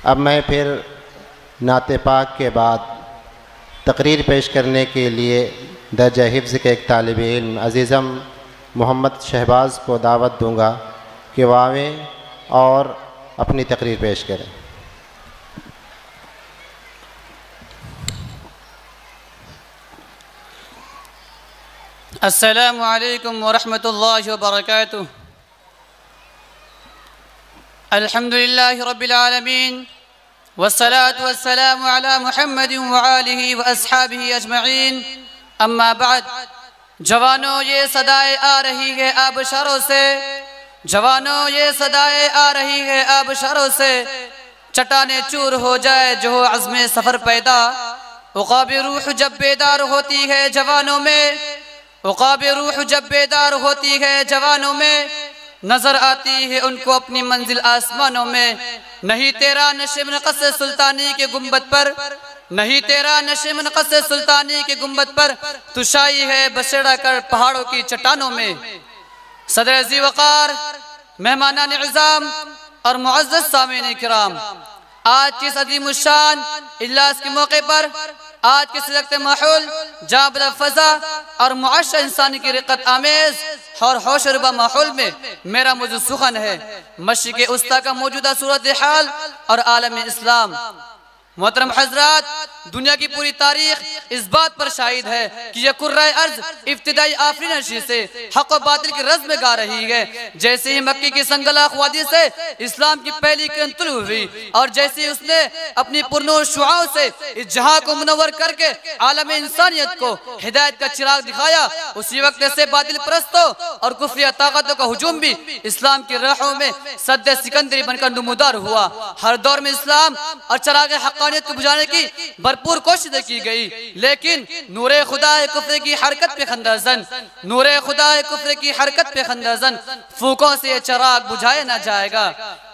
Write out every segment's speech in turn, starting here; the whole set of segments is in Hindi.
अब मैं फिर नाते पाक के बाद तकरीर पेश करने के लिए दर्जा हिफ्ज़ के एक तालिब इल्म अज़ीज़म मोहम्मद शहबाज को दावत दूँगा कि वह आवें और अपनी तकरीर पेश करें। अस्सलामु अलैकुम वरहमतुल्लाहि वबरकातुह। अल्हम्दुलिल्लाहि रब्बिल आलमीन वस्सलातु वस्सलामु अला मुहम्मदिन व आलिहि व अस्हाबिहि अजमईन। अम्मा बाद। जवानों, ये सदाएं आ रही है आबशारों से, जवानों ये सदाएं आ रही है आबशारों से, चट्टाने चूर हो जाए जो हो अज़्मे सफ़र पैदा। उक़ाब रूह जब बेदार होती है जवानों में, उक़ाब रूह जब बेदार होती है जवानों में, नजर आती है उनको अपनी मंजिल आसमानों में। नहीं तेरा नशे में नक़्श सुल्तानी के गुंबद पर, नहीं तेरा नशे में नक़्श सुल्तानी के गुंबद पर, तुशाई है बसेड़ा कर पहाड़ों की चट्टानों में। सदर ज़ी वक़ार, मेहमानान इज़्ज़ाम और मुअज़्ज़ज़ सामीन किराम, आज के इस अज़ीमुश्शान इजलास के मौके पर, आज के सिलगते माहौल जाबला फ़ज़ा और मुआशरा इंसानी की रिक़त आमेज़ और होशरुबा माहौल में मेरा मौजू सुखन है मशरिक़ उस्ता का मौजूदा सूरत हाल और आलम इस्लाम। मोहतरम हज़रात, दुनिया की पूरी तारीख इस बात पर शाहिद है कि यह कुर्राए अर्ज़ इब्तिदाई आफरीनशी से हक़ व बातिल की रज़ में गा रही है। जैसे ही मक्की की संगलाख वादी से इस्लाम की पहली किरण तुलू हुई और जैसे ही उसने अपनी पुरनूर शुआओं से इस जहां को मुनव्वर करके आलम इंसानियत को हिदायत का चिराग दिखाया, उसी वक्त से बातिल परस्तों और कुफ्रिया ताकतों का हुजूम भी इस्लाम की राहों में सद्दे सिकंदरी बनकर नमूदार हुआ। हर दौर में इस्लाम और चिराग हक़ानियत को बुझाने की भरपूर कोशिश की गई, लेकिन नूरे खुदा कुफ्र की हरकत पे खंदरजन, नूरे खुदा कुफ्र की हरकत पे खंदरजन, फूकों से ये चिराग बुझाया ना जाएगा।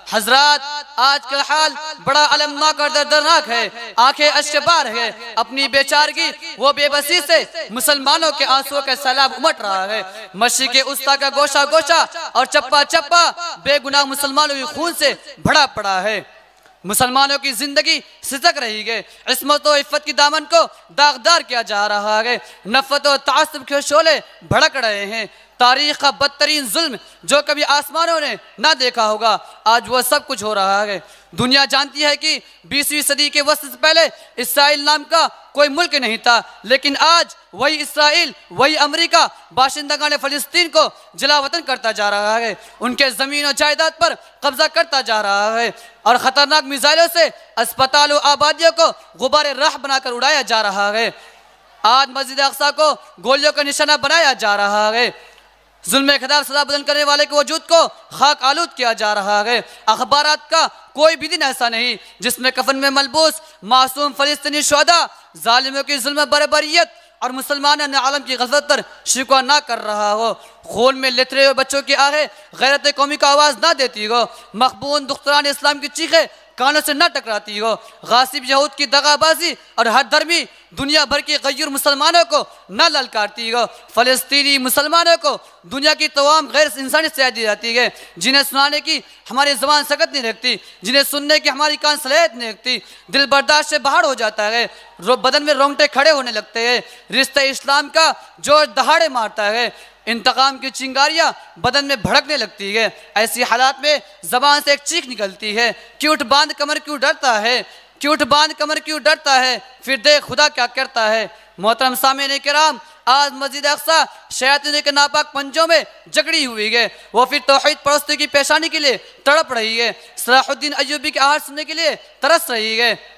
हजरात, आज का हाल बड़ा अलमनाक और दर्दनाक है। आंखें अश्बार है, अपनी बेचारगी वो बेबसी से मुसलमानों के आंसुओं का सैलाब उमट रहा है। मशरिक़ उस्ता का गोशा गोशा और चप्पा चप्पा बेगुनाह मुसलमानों के खून से भरा पड़ा है। मुसलमानों की जिंदगी सिसक रही है, इस्मत और इफ़्फ़त की दामन को दागदार किया जा रहा है। नफ़रत और तासुब के शोले भड़क रहे हैं। तारीख़ का बदतरीन जुल्म जो कभी आसमानों ने ना देखा होगा, आज वह सब कुछ हो रहा है। दुनिया जानती है कि 20वीं सदी के वस्त से पहले इसराइल नाम का कोई मुल्क नहीं था, लेकिन आज वही इसराइल, वही अमेरिका बाशिंदगान फ़लस्तीन को जलावतन करता जा रहा है, उनके ज़मीन और जायदाद पर कब्जा करता जा रहा है और ख़तरनाक मिसाइलों से अस्पताल और आबादियों को गुब्बारे राह बनाकर उड़ाया जा रहा है। आज मस्जिद अक़सा को गोलियों का निशाना बनाया जा रहा है। जुल्म खिलाफ सदा बुलंद करने वाले के वजूद को खाक आलूद किया जा रहा है। अखबारात का कोई भी दिन ऐसा नहीं जिसमें कफन में मलबूस मासूम फ़लस्तीनी शुहदा जालिमों की जुल्म बर्बरियत और मुसलमान आलम की गज़वत पर शिकवा ना कर रहा हो, खून में लिथरे हुए बच्चों की आहें गैरत कौमी को आवाज़ ना देती हो, मखबून दुख्तरान इस्लाम की चीखें कानों से न टकराती हो, गासिब यहूद की दगाबाजी और हर धर्मी दुनिया भर के गैर मुसलमानों को न ललकारती हो, फ़लस्तीनी मुसलमानों को दुनिया की तमाम गैर इंसानी सजा दी जाती है, जिन्हें सुनाने की हमारी ज़बान सकत नहीं रखती, जिन्हें सुनने की हमारी कान सलाहियत नहीं रखती। दिल बर्दाश्त से बाहर हो जाता है, बदन में रोंगटे खड़े होने लगते हैं, रिश्ते इस्लाम का जोश दहाड़े मारता है, इंतकाम की चिंगारियां बदन में भड़कने लगती है। ऐसी हालात में जबान से एक चीख निकलती है, क्यों बांध कमर क्यों डरता है, क्यों बांध कमर क्यों डरता है, फिर देख खुदा क्या करता है। मोहतरम सामीन किराम, आज मस्जिद अक़सा शयातीन के नापाक पंजों में जकड़ी हुई है, वो फिर तौहीद परस्ती की पेशानी के लिए तड़प रही है, सलाहुद्दीन अय्यूबी के आहट सुनने के लिए तरस रही है।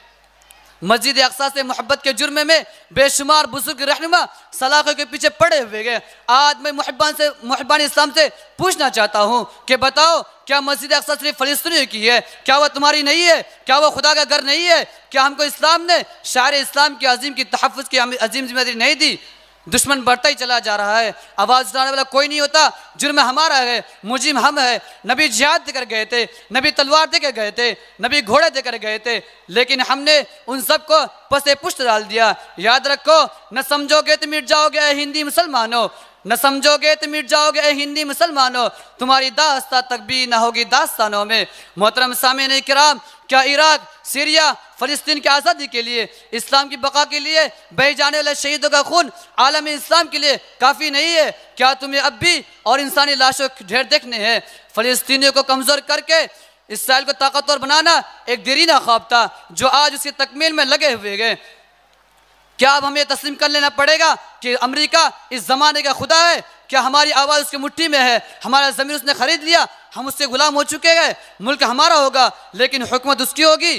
मस्जिद अक़सा से मोहब्बत के जुर्म में बेशुमार बुजुर्ग रहनुमा सलाखों के पीछे पड़े हुए गए। आज मैं मुहिब्बान इस्लाम से पूछना चाहता हूँ कि बताओ, क्या मस्जिद अक़सा सिर्फ फ़लस्तीनियों की है? क्या वह तुम्हारी नहीं है? क्या वह खुदा का घर नहीं है? क्या हमको इस्लाम ने शायर इस्लाम की अजीम की तहफ़्फ़ुज़ की अजीम जिम्मेदारी नहीं दी? दुश्मन बढ़ता ही चला जा रहा है, आवाज़ उठाने वाला कोई नहीं होता, जुर्म हमारा है, मुजिम हम है। नबी जिहाद देकर गए थे, नबी तलवार देकर गए थे, नबी घोड़े देकर गए थे, लेकिन हमने उन सबको पसे पुष्ट डाल दिया। याद रखो, न समझोगे तो मिट जाओगे हिंदी मुसलमानों, न समझोगे तो मिट जाओगे ए हिंदी मुसलमानों, तुम्हारी दास्तां तक भी न होगी दास्तानों में। मोहतरम सामीन किराम, क्या इराक, सीरिया, फ़लस्तीन की आज़ादी के लिए, इस्लाम की बका के लिए बहे जाने वाले शहीदों का खून आलम इस्लाम के लिए काफ़ी नहीं है? क्या तुम्हें अब भी और इंसानी लाशों के ढेर देखने हैं? फ़लस्तीनियों को कमज़ोर करके इसराइल को ताकतवर बनाना एक देरीना ख्वाब था जो आज उसकी तकमील में लगे हुए गए। क्या अब हमें तस्लीम कर लेना पड़ेगा कि अमेरिका इस ज़माने का खुदा है? क्या हमारी आवाज़ उसकी मुट्ठी में है? हमारा ज़मीन उसने ख़रीद लिया, हम उससे गुलाम हो चुके हैं। मुल्क हमारा होगा लेकिन हुकूमत उसकी होगी।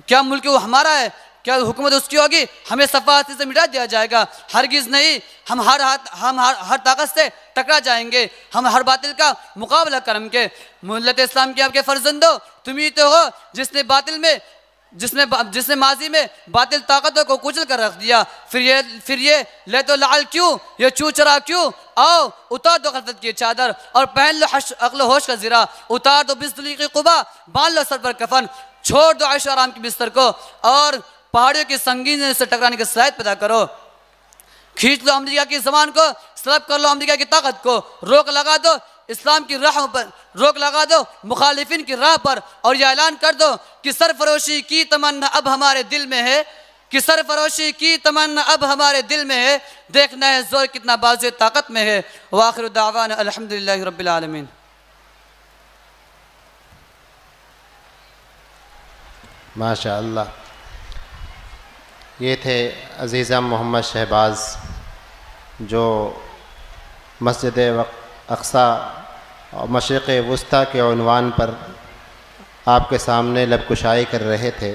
क्या मुल्क वो हमारा है? क्या हुकूमत उसकी होगी? हमें सफ़ाहती से मिटा दिया जाएगा? हरगिज़ नहीं। हम हर ताकत से टकरा जाएंगे, हम हर बातिल का मुकाबला करेंगे। मिल्लत इस्लाम के आपके फ़र्जंदो, तुम ही तो हो जिसने माजी में बातिल ताकतों को कुचल कर रख दिया। फिर ये ले तो लाल क्यों, ये चू चरा क्यों? आओ उतार दो गफलत की चादर और पहन लो अक्ल होश का ज़रा। उतार दो बिस्तुली की कुबा, बांध लो सर पर कफन, छोड़ दो ऐश आराम के बिस्तर को और पहाड़ियों की संगीन से टकराने की सलाहियत पैदा करो। खींच लो अमेरिका की ज़बान को, सलब कर लो अमेरिका की ताकत को। रोक लगा दो इस्लाम की राह पर, रोक लगा दो मुखालिफिन की राह पर और यह ऐलान कर दो कि सरफरोशी की तमन्ना अब हमारे दिल में है, कि सरफरोशी की तमन्ना अब हमारे दिल में है। देखना है जोर कितना बाज़ ताकत में है। व आखिर दावाना अल्हम्दुलिल्लाहि रब्बिल आलमीन। माशा अल्लाह। ये थे अज़ीज़ा मोहम्मद शहबाज जो मस्जिद अक़सा और मशरिक़ वुस्ता के उन्वान पर आपके सामने लबकुशाई कर रहे थे।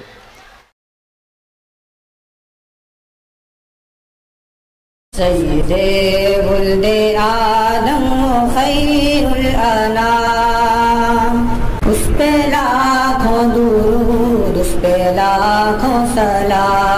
सय्यदे वुल्दे आदम खैरुल अनाम, उस पे लाखों दुरूद, उस पे लाखों सलाम।